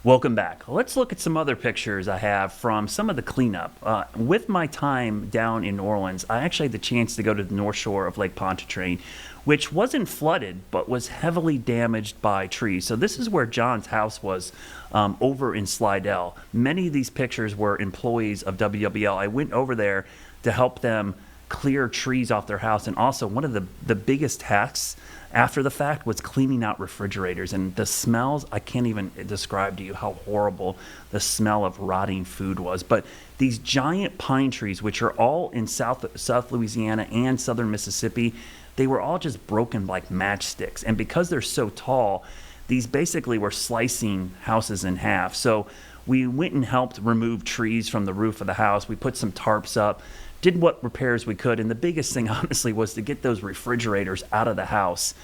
Welcome back. Let's look at some other pictures I have from some of the cleanup. With my time down in New Orleans, I actually had the chance to go to the North Shore of Lake Pontchartrain, which wasn't flooded, but was heavily damaged by trees. So this is where John's house was over in Slidell. Many of these pictures were employees of WWL. I went over there to help them clear trees off their house. And also one of the biggest tasks after the fact was cleaning out refrigerators, and the smells, I can't even describe to you how horrible the smell of rotting food was. But these giant pine trees, which are all in South Louisiana and southern Mississippi, they were all just broken like matchsticks. And because they're so tall, these basically were slicing houses in half. So we went and helped remove trees from the roof of the house. We put some tarps up, did what repairs we could, and the biggest thing honestly was to get those refrigerators out of the house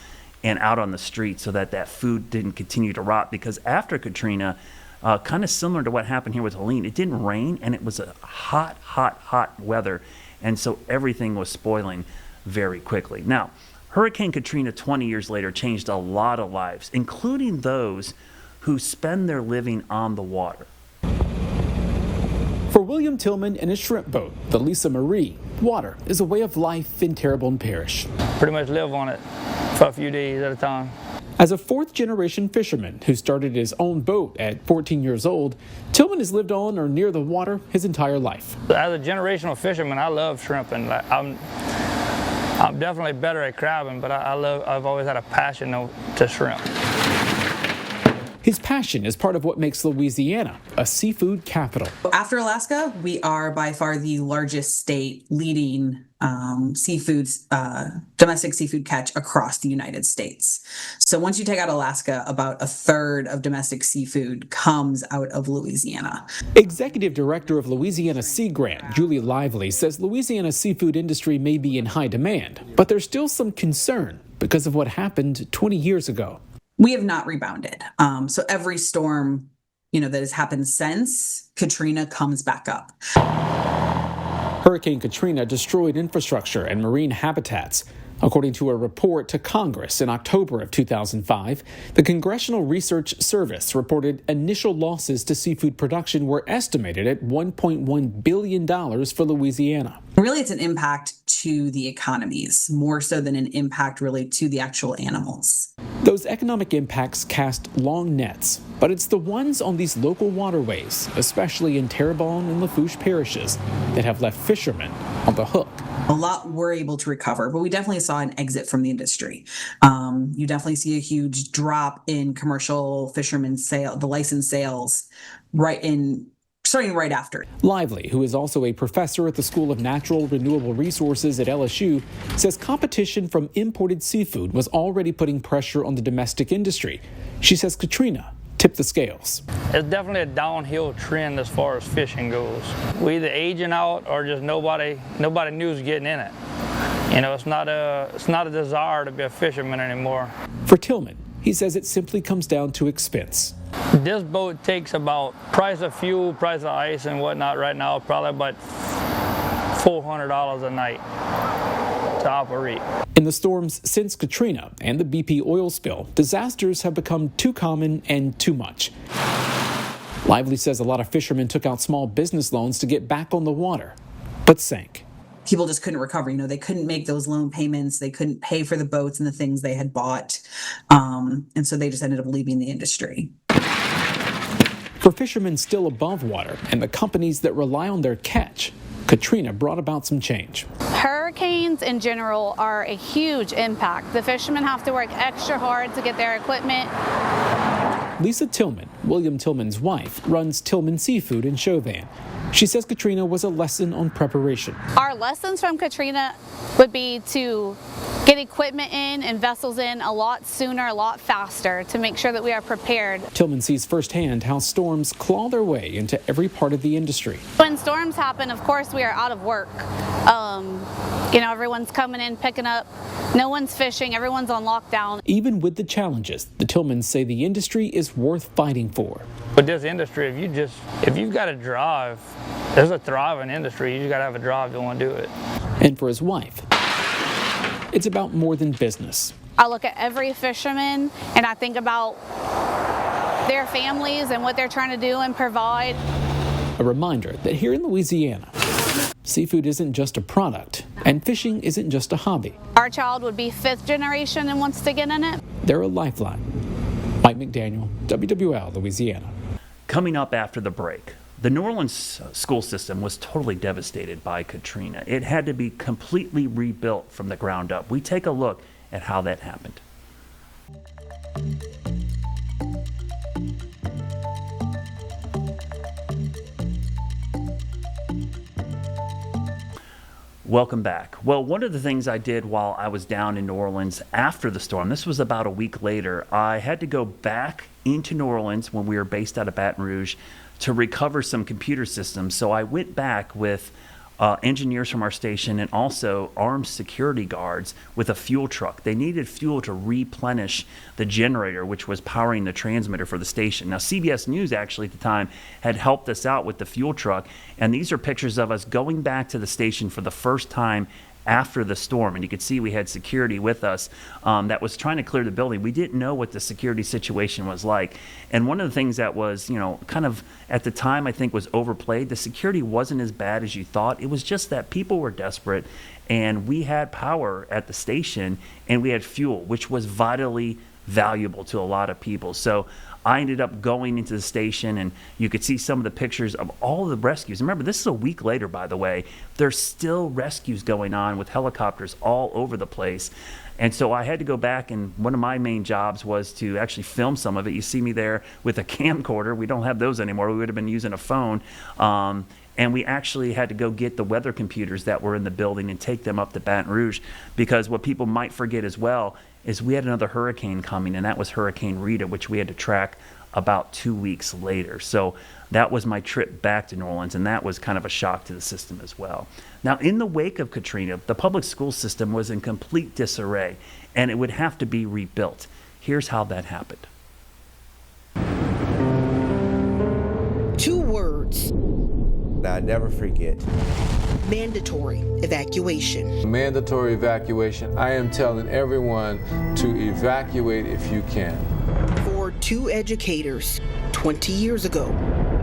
and out on the street so that food didn't continue to rot. Because after Katrina, kind of similar to what happened here with Helene, it didn't rain and it was a hot weather, and so everything was spoiling very quickly. Now, Hurricane Katrina 20 years later changed a lot of lives, including those who spend their living on the water. For William Tillman and his shrimp boat, the Lisa Marie, water is a way of life in Terrebonne Parish. Pretty much live on it for a few days at a time. As a fourth-generation fisherman who started his own boat at 14 years old, Tillman has lived on or near the water his entire life. As a generational fisherman, I love shrimping. I'm definitely better at crabbing, but I've always had a passion to shrimp. His passion is part of what makes Louisiana a seafood capital. After Alaska, we are by far the largest state leading domestic seafood catch across the United States. So once you take out Alaska, about a third of domestic seafood comes out of Louisiana. Executive Director of Louisiana Sea Grant, Julie Lively, says Louisiana's seafood industry may be in high demand, but there's still some concern because of what happened 20 years ago. We have not rebounded. So every storm, that has happened since Katrina comes back up. Hurricane Katrina destroyed infrastructure and marine habitats. According to a report to Congress in October of 2005, the Congressional Research Service reported initial losses to seafood production were estimated at $1.1 billion for Louisiana. Really, it's an impact to the economies, more so than an impact really to the actual animals. Those economic impacts cast long nets, but it's the ones on these local waterways, especially in Terrebonne and Lafourche parishes, that have left fishermen on the hook. A lot were able to recover, but we definitely saw an exit from the industry. You definitely see a huge drop in commercial fishermen the license sales starting right after. Lively, who is also a professor at the School of Natural Renewable Resources at LSU, says competition from imported seafood was already putting pressure on the domestic industry. She says Katrina tipped the scales. It's definitely a downhill trend as far as fishing goes. We're either aging out or just nobody new is getting in it. It's not a desire to be a fisherman anymore. For Tillman, he says it simply comes down to expense. This boat takes about price of fuel, price of ice and whatnot right now, probably about $400 a night to operate. In the storms since Katrina and the BP oil spill, disasters have become too common and too much. Lively says a lot of fishermen took out small business loans to get back on the water, but sank. People just couldn't recover. They couldn't make those loan payments. They couldn't pay for the boats and the things they had bought. And so they just ended up leaving the industry. For fishermen still above water and the companies that rely on their catch, Katrina brought about some change. Hurricanes in general are a huge impact. The fishermen have to work extra hard to get their equipment. Lisa Tillman, William Tillman's wife, runs Tillman Seafood in Chauvin. She says Katrina was a lesson on preparation. Our lessons from Katrina would be to get equipment in and vessels in a lot sooner, a lot faster to make sure that we are prepared. Tillman sees firsthand how storms claw their way into every part of the industry. When storms happen, of course, we are out of work. Everyone's coming in, picking up. No one's fishing. Everyone's on lockdown. Even with the challenges, the Tillmans say the industry is worth fighting for. But this industry, if you've got a drive, there's a thriving industry. You just got to have a drive to want to do it. And for his wife, it's about more than business. I look at every fisherman and I think about their families and what they're trying to do and provide. A reminder that here in Louisiana, seafood isn't just a product, and fishing isn't just a hobby. Our child would be 5th generation and wants to get in it. They're a lifeline. Mike McDaniel, WWL, Louisiana. Coming up after the break, the New Orleans school system was totally devastated by Katrina. It had to be completely rebuilt from the ground up. We take a look at how that happened. Welcome back. Well, one of the things I did while I was down in New Orleans after the storm, this was about a week later, I had to go back into New Orleans when we were based out of Baton Rouge to recover some computer systems. So I went back with engineers from our station and also armed security guards with a fuel truck. They needed fuel to replenish the generator, which was powering the transmitter for the station. Now, CBS News actually at the time had helped us out with the fuel truck, and these are pictures of us going back to the station for the first time after the storm. And you could see we had security with us that was trying to clear the building. We didn't know what the security situation was like. And one of the things that was, kind of at the time I think was overplayed, the security wasn't as bad as you thought. It was just that people were desperate and we had power at the station and we had fuel, which was vitally valuable to a lot of people. So I ended up going into the station, and you could see some of the pictures of all of the rescues. Remember, this is a week later, by the way. There's still rescues going on with helicopters all over the place. And so I had to go back, and one of my main jobs was to actually film some of it. You see me there with a camcorder. We don't have those anymore. We would have been using a phone. And we actually had to go get the weather computers that were in the building and take them up to Baton Rouge, because what people might forget as well is we had another hurricane coming, and that was Hurricane Rita, which we had to track about 2 weeks later. So that was my trip back to New Orleans, and that was kind of a shock to the system as well. Now, in the wake of Katrina, the public school system was in complete disarray, and it would have to be rebuilt. Here's how that happened. 2 words. I never forget. Mandatory evacuation. Mandatory evacuation. I am telling everyone to evacuate if you can. For 2 educators 20 years ago.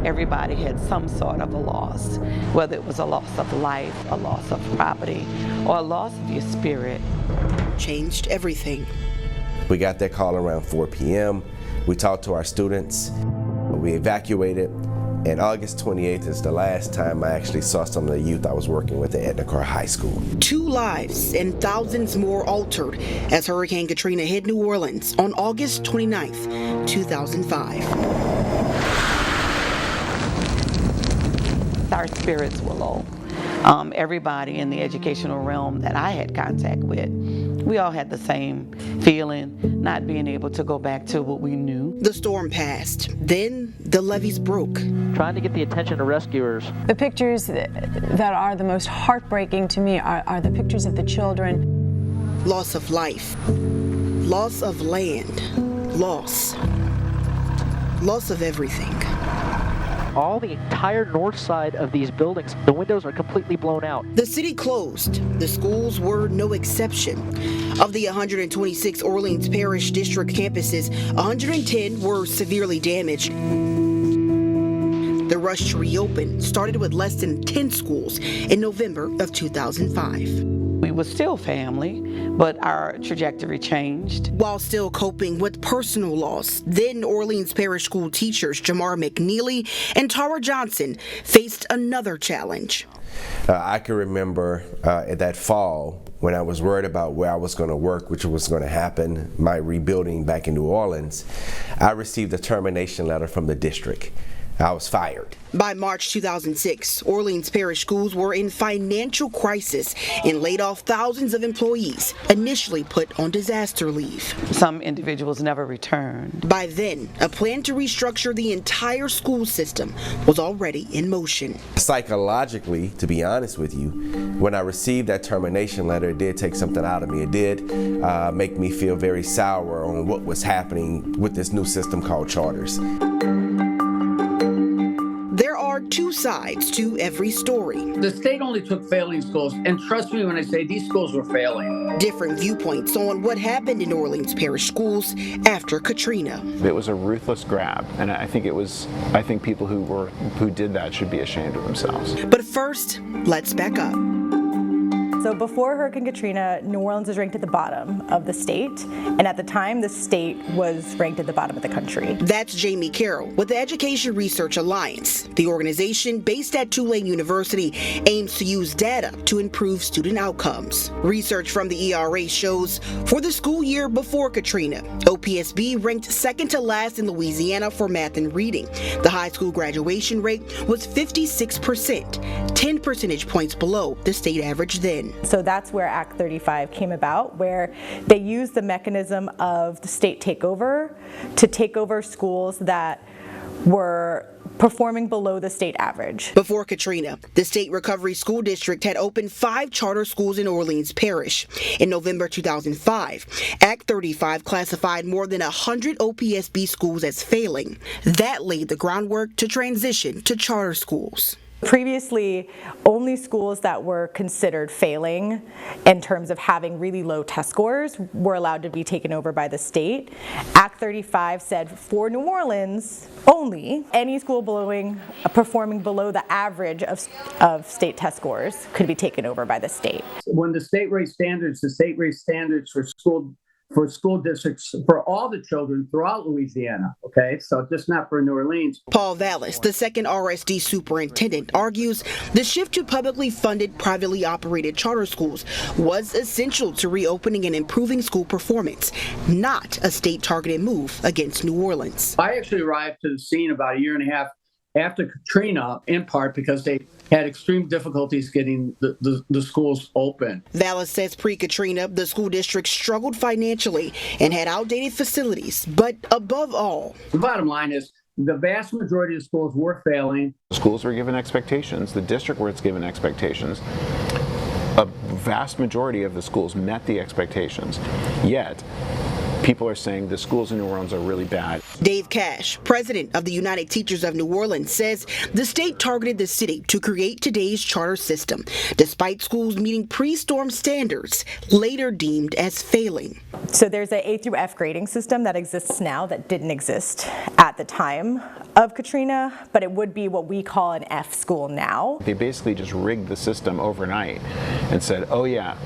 Everybody had some sort of a loss, whether it was a loss of life, a loss of property, or a loss of your spirit. Changed everything. We got that call around 4 p.m. We talked to our students. We evacuated. And August 28th is the last time I actually saw some of the youth I was working with at Edna High School. 2 lives and thousands more altered as Hurricane Katrina hit New Orleans on August 29th, 2005. Our spirits were low. Everybody in the educational realm that I had contact with, we all had the same feeling, not being able to go back to what we knew. The storm passed. Then the levees broke. Trying to get the attention of rescuers. The pictures that are the most heartbreaking to me are the pictures of the children. Loss of life. Loss of land. Loss of everything. All the entire north side of these buildings, the windows are completely blown out. The city closed. The schools were no exception. Of the 126 Orleans Parish District campuses, 110 were severely damaged. The rush to reopen started with less than 10 schools in November of 2005. We were still family, but our trajectory changed. While still coping with personal loss, then Orleans Parish School teachers Jamar McNeely and Tara Johnson faced another challenge. I can remember that fall when I was worried about where I was going to work, which was going to happen, my rebuilding back in New Orleans. I received a termination letter from the district. I was fired. By March 2006, Orleans Parish schools were in financial crisis and laid off thousands of employees, initially put on disaster leave. Some individuals never returned. By then, a plan to restructure the entire school system was already in motion. Psychologically, to be honest with you, when I received that termination letter, it did take something out of me. It did make me feel very sour on what was happening with this new system called charters. There are two sides to every story. The state only took failing schools, and trust me when I say these schools were failing. Different viewpoints on what happened in New Orleans Parish schools after Katrina. It was a ruthless grab, and I think people who did that should be ashamed of themselves. But first, let's back up. So before Hurricane Katrina, New Orleans was ranked at the bottom of the state, and at the time, the state was ranked at the bottom of the country. That's Jamie Carroll with the Education Research Alliance. The organization, based at Tulane University, aims to use data to improve student outcomes. Research from the ERA shows for the school year before Katrina, OPSB ranked second to last in Louisiana for math and reading. The high school graduation rate was 56%, 10 percentage points below the state average then. So that's where Act 35 came about, where they used the mechanism of the state takeover to take over schools that were performing below the state average. Before Katrina, the State Recovery School District had opened 5 charter schools in Orleans Parish. In November 2005, Act 35 classified more than 100 OPSB schools as failing. That laid the groundwork to transition to charter schools. Previously, only schools that were considered failing in terms of having really low test scores were allowed to be taken over by the state. Act 35 said for New Orleans only, any school performing below the average of state test scores could be taken over by the state. When the state raised standards for school districts for all the children throughout Louisiana, okay? So just not for New Orleans. Paul Vallis, the second RSD superintendent, argues the shift to publicly funded, privately operated charter schools was essential to reopening and improving school performance, not a state-targeted move against New Orleans. I actually arrived to the scene about a year and a half after Katrina, in part because they had extreme difficulties getting the schools open. Vallis says pre-Katrina, the school district struggled financially and had outdated facilities. But above all, the bottom line is the vast majority of schools were failing. Schools were given expectations. The district was given expectations. A vast majority of the schools met the expectations. Yet, people are saying the schools in New Orleans are really bad. Dave Cash, president of the United Teachers of New Orleans, says the state targeted the city to create today's charter system, despite schools meeting pre-storm standards, later deemed as failing. So there's an A through F grading system that exists now that didn't exist at the time of Katrina, but it would be what we call an F school now. They basically just rigged the system overnight and said, oh yeah,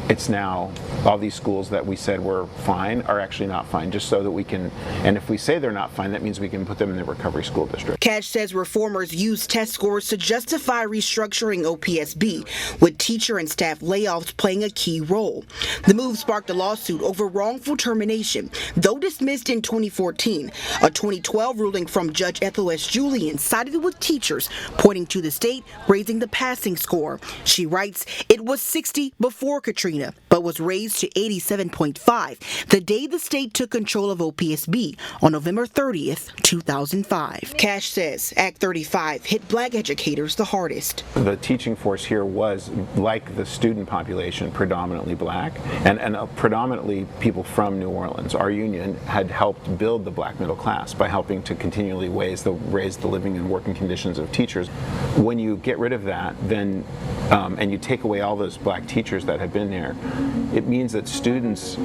it's now all these schools that we said were fine are actually not fine, just so that we can, and if we say they're not fine, that means we can put them in the recovery school district. Cash says reformers used test scores to justify restructuring OPSB, with teacher and staff layoffs playing a key role. The move sparked a lawsuit over wrongful termination, though dismissed in 2014. A 2012 ruling from Judge Ethel S. Julian sided with teachers, pointing to the state raising the passing score. She writes, it was 60 before Katrina, but was raised to 87.5 the day the state took control of OPSB on November 30th, 2005. Cash says Act 35 hit black educators the hardest. The teaching force here was, like the student population, predominantly black and predominantly people from New Orleans. Our union had helped build the black middle class by helping to continually raise the living and working conditions of teachers. When you get rid of that, then and you take away all those black teachers that have been there, it means that students,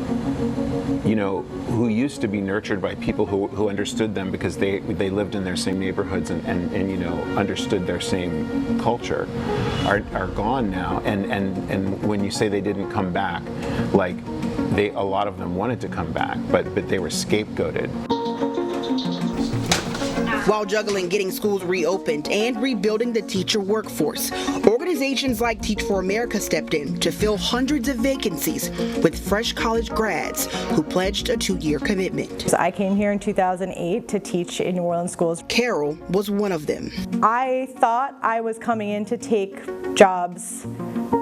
who used to be nurtured by people who understood them because they lived in their same neighborhoods and understood their same culture, are gone now. And when you say they didn't come back, like a lot of them wanted to come back, but they were scapegoated. While juggling getting schools reopened and rebuilding the teacher workforce, organizations like Teach for America stepped in to fill hundreds of vacancies with fresh college grads who pledged a 2-year commitment. So I came here in 2008 to teach in New Orleans schools. Carol was one of them. I thought I was coming in to take jobs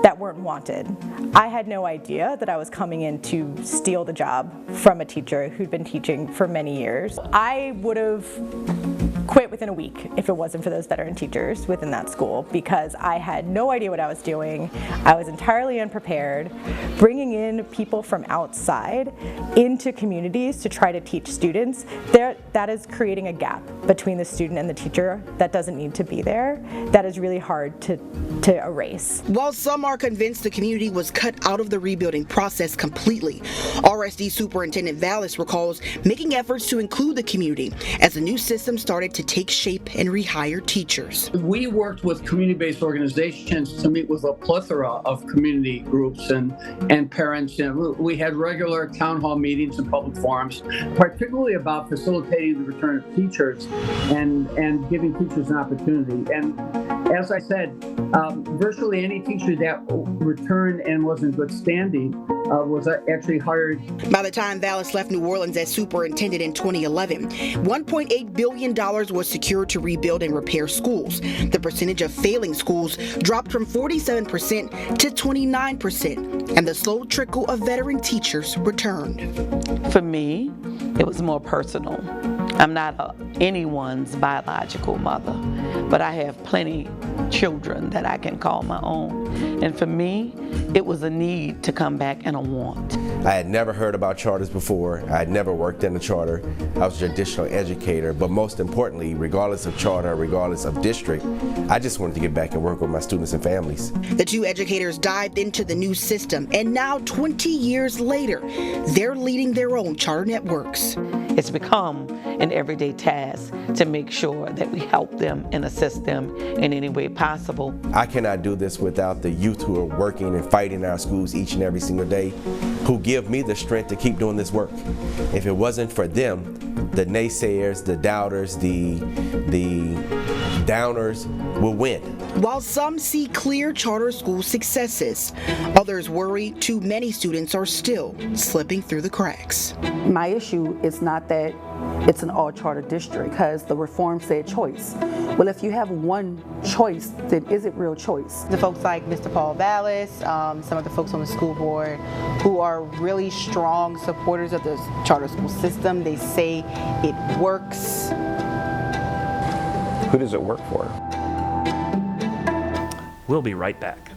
that weren't wanted. I had no idea that I was coming in to steal the job from a teacher who'd been teaching for many years. I would have quit within a week if it wasn't for those veteran teachers within that school, because I had no idea what I was doing. I was entirely unprepared. Bringing in people from outside into communities to try to teach students, that is creating a gap between the student and the teacher that doesn't need to be there. That is really hard to erase. While some are convinced the community was cut out of the rebuilding process completely, RSD Superintendent Vallis recalls making efforts to include the community as the new system started to take shape and rehire teachers. We worked with community-based organizations to meet with a plethora of community groups and parents. And we had regular town hall meetings and public forums, particularly about facilitating the return of teachers and giving teachers an opportunity. And as I said, virtually any teacher that returned and was in good standing was actually hired. By the time Vallis left New Orleans as superintendent in 2011, $1.8 billion was secured to rebuild and repair schools. The percentage of failing schools dropped from 47% to 29%, and the slow trickle of veteran teachers returned. For me, it was more personal. I'm not anyone's biological mother, but I have plenty children that I can call my own. And for me, it was a need to come back and a want. I had never heard about charters before. I had never worked in a charter. I was a traditional educator, but most importantly, regardless of charter, regardless of district, I just wanted to get back and work with my students and families. The two educators dived into the new system, and now 20 years later, they're leading their own charter networks. It's become an everyday task to make sure that we help them and assist them in any way possible. I cannot do this without the youth who are working and fighting in our schools each and every single day, who give me the strength to keep doing this work. If it wasn't for them, the naysayers, the doubters, the downers will win. While some see clear charter school successes, others worry too many students are still slipping through the cracks. My issue is not that it's an all-charter district, because the reform said choice. Well, if you have one choice, then is it real choice? The folks like Mr. Paul Vallis, some of the folks on the school board who are really strong supporters of the charter school system, they say it works. Who does it work for? We'll be right back.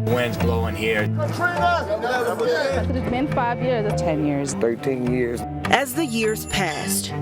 Wind's blowing here. It's been 5 years, 10 years, 13 years. As the years passed,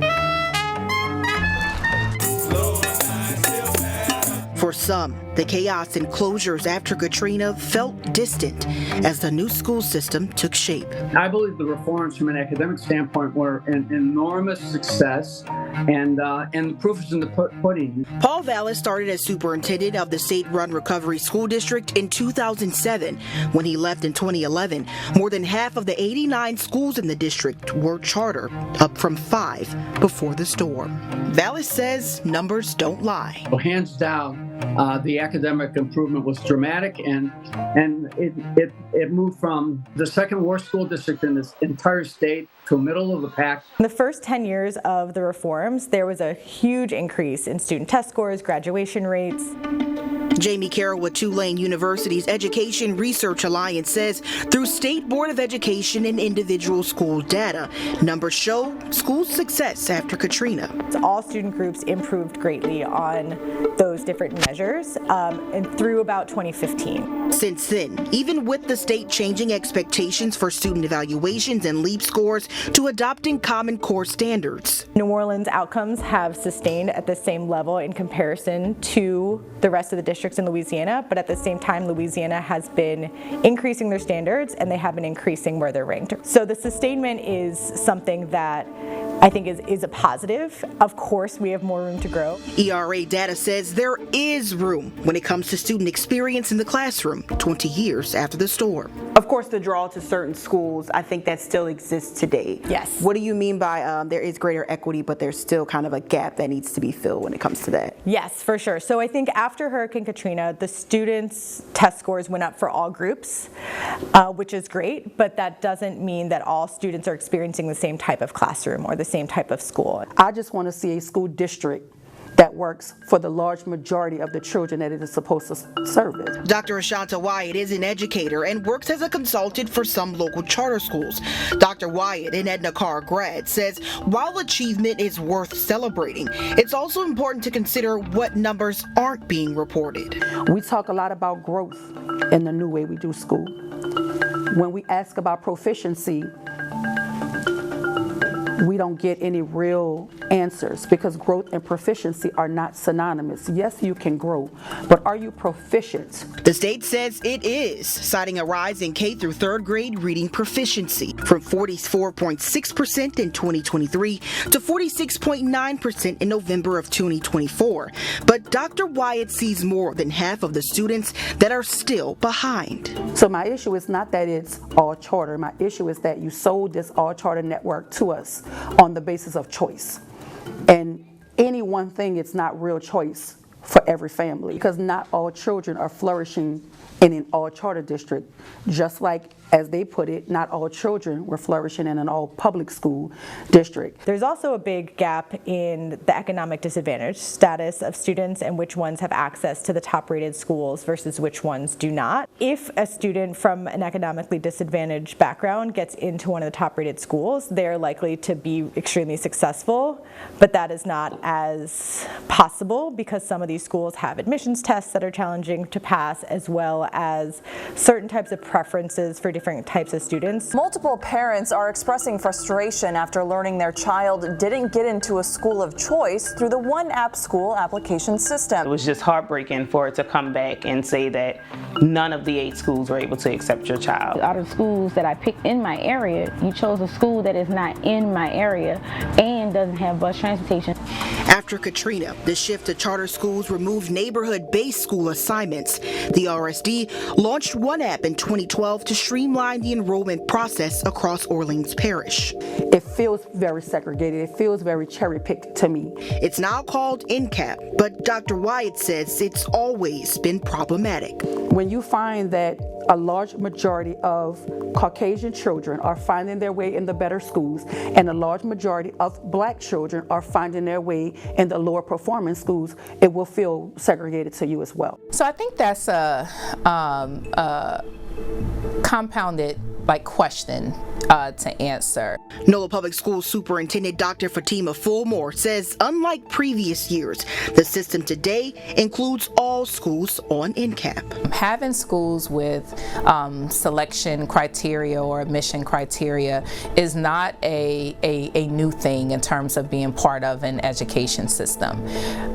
for some, the chaos and closures after Katrina felt distant as the new school system took shape. I believe the reforms from an academic standpoint were an enormous success, and the proof is in the pudding. Paul Vallis started as superintendent of the state-run Recovery School District in 2007. When he left in 2011, more than half of the 89 schools in the district were charter, up from 5 before the storm. Vallis says numbers don't lie. So hands down, the academic improvement was dramatic, and it moved from the second worst school district in this entire state to a middle of the pack. In the first 10 years of the reforms, there was a huge increase in student test scores, graduation rates. Jamie Carroll with Tulane University's Education Research Alliance says through State Board of Education and individual school data, numbers show school success after Katrina. All student groups improved greatly on those different measures and through about 2015. Since then, even with the state changing expectations for student evaluations and LEAP scores to adopting Common Core standards, New Orleans outcomes have sustained at the same level in comparison to the rest of the districts in Louisiana, but at the same time, Louisiana has been increasing their standards and they have been increasing where they're ranked. So the sustainment is something that I think is a positive. Of course, we have more room to grow. ERA data says there is room when it comes to student experience in the classroom 20 years after the storm. Of course, the draw to certain schools, I think that still exists today. Yes. What do you mean by there is greater equity, but there's still kind of a gap that needs to be filled when it comes to that? Yes, for sure. So I think after Hurricane Katrina, the students' test scores went up for all groups, which is great, but that doesn't mean that all students are experiencing the same type of classroom or the same type of school. I just want to see a school district that networks for the large majority of the children that it is supposed to service. Dr. Ashanta Wyatt is an educator and works as a consultant for some local charter schools. Dr. Wyatt, an Edna Carr grad, says while achievement is worth celebrating, it's also important to consider what numbers aren't being reported. We talk a lot about growth in the new way we do school. When we ask about proficiency, we don't get any real answers because growth and proficiency are not synonymous. Yes, you can grow, but are you proficient? The state says it is, citing a rise in K through third grade reading proficiency from 44.6% in 2023 to 46.9% in November of 2024. But Dr. Wyatt sees more than half of the students that are still behind. So my issue is not that it's all charter. My issue is that you sold this all charter network to us on the basis of choice. And any one thing, it's not real choice for every family because not all children are flourishing in an all charter district, just like, as they put it, not all children were flourishing in an all public school district. There's also a big gap in the economic disadvantage status of students and which ones have access to the top rated schools versus which ones do not. If a student from an economically disadvantaged background gets into one of the top rated schools, they're likely to be extremely successful, but that is not as possible because some of these schools have admissions tests that are challenging to pass, as well as certain types of preferences for different types of students. Multiple parents are expressing frustration after learning their child didn't get into a school of choice through the One App School application system. It was just heartbreaking for it to come back and say that none of the 8 schools were able to accept your child. Out of schools that I picked in my area, you chose a school that is not in my area and doesn't have bus transportation. After Katrina, the shift to charter schools removed neighborhood-based school assignments. The RSD launched One App in 2012 to streamline the enrollment process across Orleans Parish. It feels very segregated. It feels very cherry-picked to me. It's now called NCAP, but Dr. Wyatt says it's always been problematic. When you find that a large majority of Caucasian children are finding their way in the better schools, and a large majority of Black children are finding their way in the lower performing schools, it will feel segregated to you as well. So I think that's a compounded question to answer. NOLA Public Schools Superintendent Dr. Fatima Fulmore says unlike previous years, the system today includes all schools on NCAP. Having schools with selection criteria or admission criteria is not a new thing in terms of being part of an education system.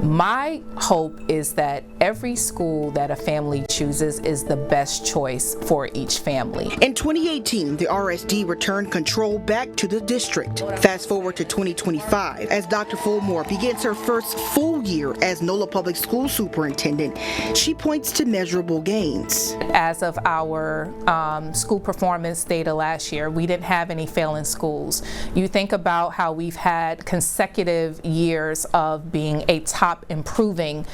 My hope is that every school that a family chooses is the best choice for each family. In 2018, the RSD returned control back to the district. Fast forward to 2025, as Dr. Fulmore begins her first full year as NOLA Public School Superintendent, she points to measurable gains. As of our school performance data last year, we didn't have any failing schools. You think about how we've had consecutive years of being a top improving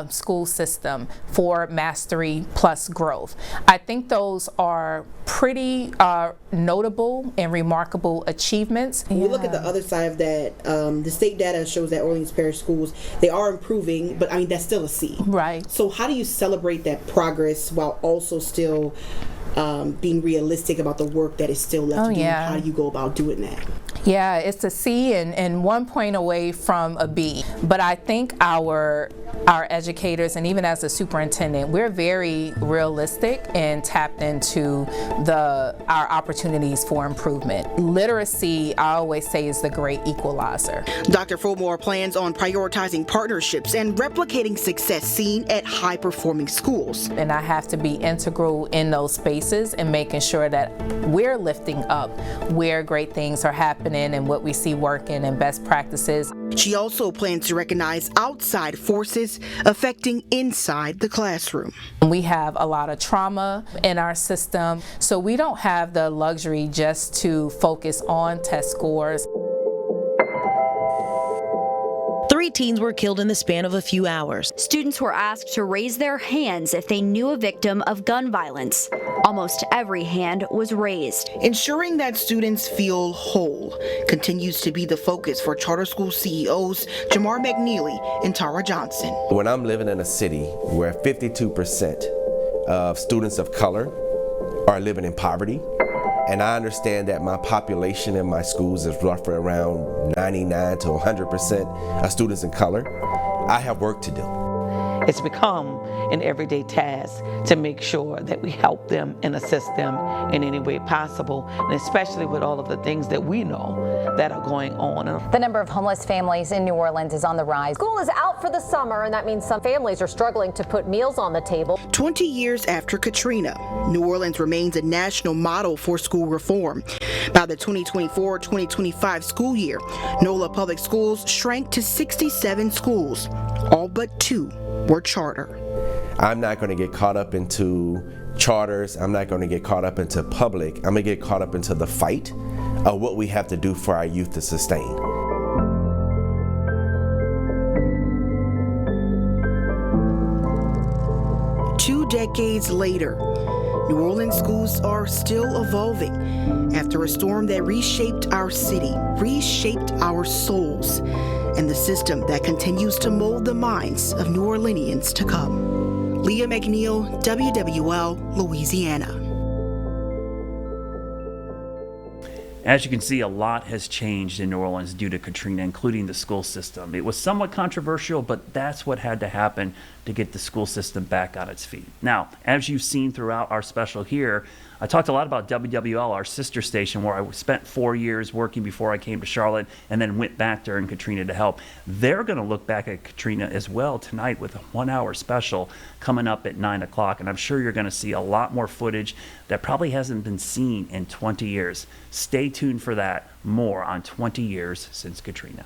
school system for mastery plus growth. I think those are pretty notable and remarkable achievements. When we look at the other side of that, the state data shows that Orleans Parish schools, they are improving, but I mean, that's still a C. Right. So how do you celebrate that progress while also still being realistic about the work that is still left to do? Yeah. How do you go about doing that? Yeah, it's a C and 1 point away from a B. But I think our educators, and even as a superintendent, we're very realistic and tapped into our opportunities for improvement. Literacy, I always say, is the great equalizer. Dr. Fulmore plans on prioritizing partnerships and replicating success seen at high-performing schools. And I have to be integral in those spaces and making sure that we're lifting up where great things are happening and what we see working and best practices. She also plans to recognize outside forces affecting inside the classroom. We have a lot of trauma in our system, so we don't have the luxury just to focus on test scores. 3 teens were killed in the span of a few hours. Students were asked to raise their hands if they knew a victim of gun violence. Almost every hand was raised. Ensuring that students feel whole continues to be the focus for charter school CEOs Jamar McNeely and Tara Johnson. When I'm living in a city where 52% of students of color are living in poverty, and I understand that my population in my schools is roughly around 99 to 100% of students in color, I have work to do. It's become an everyday task to make sure that we help them and assist them in any way possible, and especially with all of the things that we know that are going on. The number of homeless families in New Orleans is on the rise. School is out for the summer, and that means some families are struggling to put meals on the table. 20 years after Katrina, New Orleans remains a national model for school reform. By the 2024-2025 school year, NOLA Public Schools shrank to 67 schools. All but 2 were charter. I'm not going to get caught up into charters. I'm not going to get caught up into public. I'm going to get caught up into the fight of what we have to do for our youth to sustain. Two decades later, New Orleans schools are still evolving after a storm that reshaped our city, reshaped our souls, and the system that continues to mold the minds of New Orleanians to come. Leah McNeil, WWL, Louisiana. As you can see, a lot has changed in New Orleans due to Katrina, including the school system. It was somewhat controversial, but that's what had to happen to get the school system back on its feet. Now, as you've seen throughout our special here, I talked a lot about WWL, our sister station, where I spent 4 years working before I came to Charlotte and then went back during Katrina to help. They're going to look back at Katrina as well tonight with a 1-hour special coming up at 9 o'clock. And I'm sure you're going to see a lot more footage that probably hasn't been seen in 20 years. Stay tuned for that. More on 20 years since Katrina.